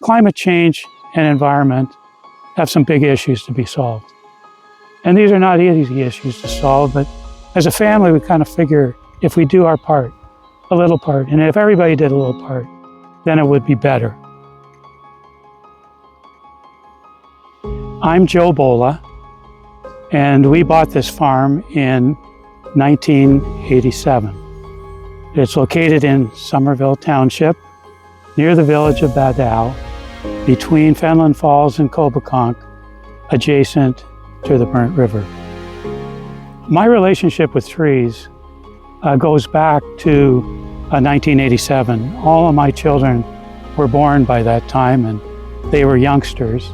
climate change and environment have some big issues to be solved. And these are not easy issues to solve, but as a family, we kind of figure if we do our part, a little part, and if everybody did a little part, then it would be better. I'm Joe Bolla, and we bought this farm in 1987. It's located in Somerville Township, near the village of Baddow, between Fenelon Falls and Cobeconk, adjacent to the Burnt River. My relationship with trees goes back to 1987. All of my children were born by that time, and they were youngsters.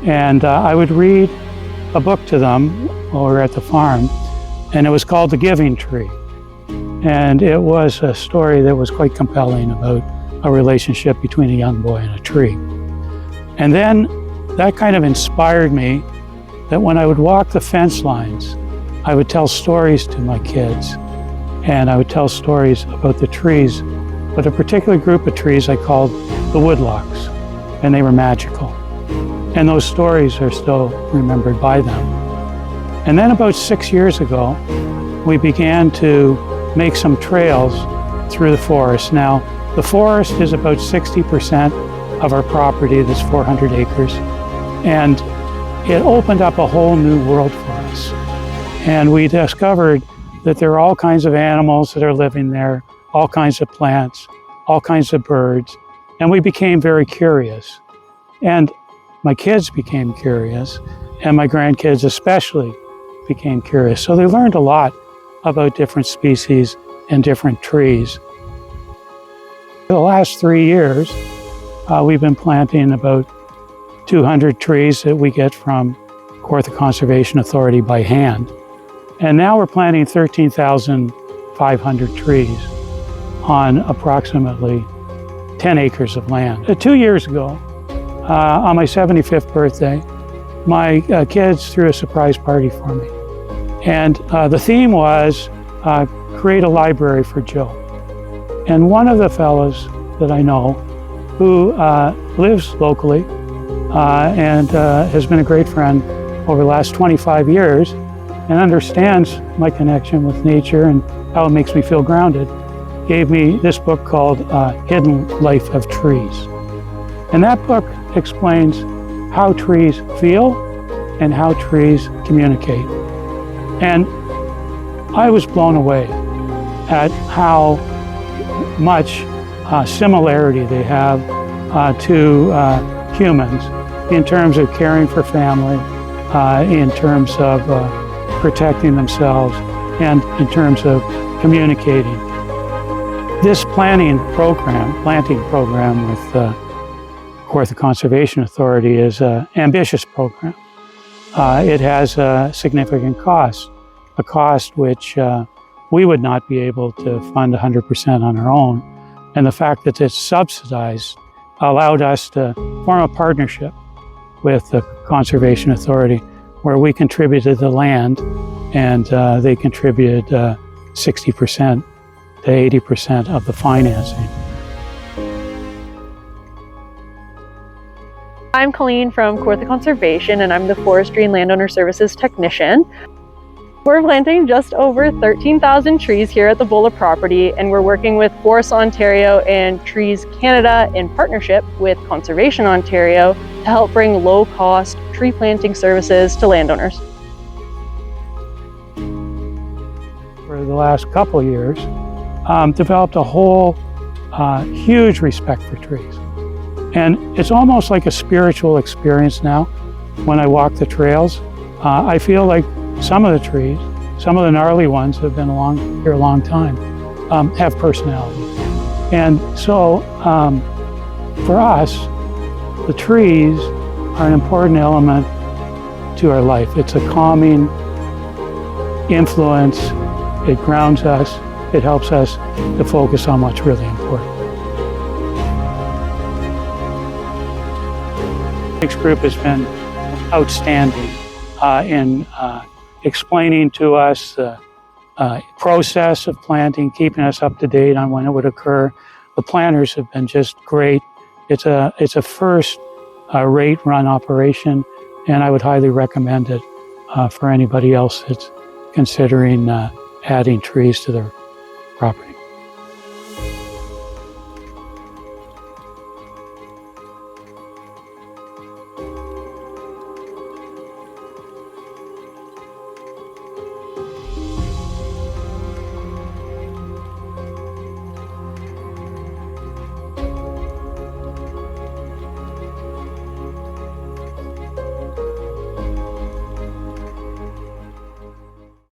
And I would read a book to them over at the farm, and it was called The Giving Tree. And it was a story that was quite compelling about a relationship between a young boy and a tree. And then that kind of inspired me that when I would walk the fence lines, I would tell stories to my kids, and I would tell stories about the trees, but a particular group of trees I called the woodlocks, and they were magical. And those stories are still remembered by them. And then about 6 years ago, we began to make some trails through the forest. Now, the forest is about 60% of our property, that's 400 acres, and it opened up a whole new world for us. And we discovered that there are all kinds of animals that are living there, all kinds of plants, all kinds of birds, and we became very curious. And my kids became curious, and my grandkids especially became curious. So they learned a lot about different species and different trees. For the last 3 years, we've been planting about 200 trees that we get from Kawartha Conservation Authority by hand. And now we're planting 13,500 trees on approximately 10 acres of land. 2 years ago, on my 75th birthday, my kids threw a surprise party for me. And the theme was create a library for Joe. And one of the fellows that I know who lives locally and has been a great friend over the last 25 years and understands my connection with nature and how it makes me feel grounded, gave me this book called Hidden Life of Trees. And that book explains how trees feel and how trees communicate. And I was blown away at how much similarity they have to humans in terms of caring for family, in terms of protecting themselves, and in terms of communicating. This planting program with Kawartha Conservation Authority is an ambitious program. It has a significant cost, a cost which we would not be able to fund 100% on our own. And the fact that it's subsidized allowed us to form a partnership with the Conservation Authority where we contributed the land and they contributed 60% to 80% of the financing. I'm Colleen from Kawartha Conservation, and I'm the Forestry and Landowner Services Technician. We're planting just over 13,000 trees here at the Bolla property, and we're working with Forests Ontario and Trees Canada in partnership with Conservation Ontario to help bring low-cost tree planting services to landowners. For the last couple of years, developed a whole huge respect for trees. And it's almost like a spiritual experience now. When I walk the trails, I feel like some of the trees, some of the gnarly ones that have been here a long time, have personality. And so for us, the trees are an important element to our life. It's a calming influence. It grounds us. It helps us to focus on what's really important. This group has been outstanding in explaining to us the process of planting, keeping us up to date on when it would occur. The planners have been just great It's a first rate run operation, and I would highly recommend it for anybody else that's considering adding trees to their property.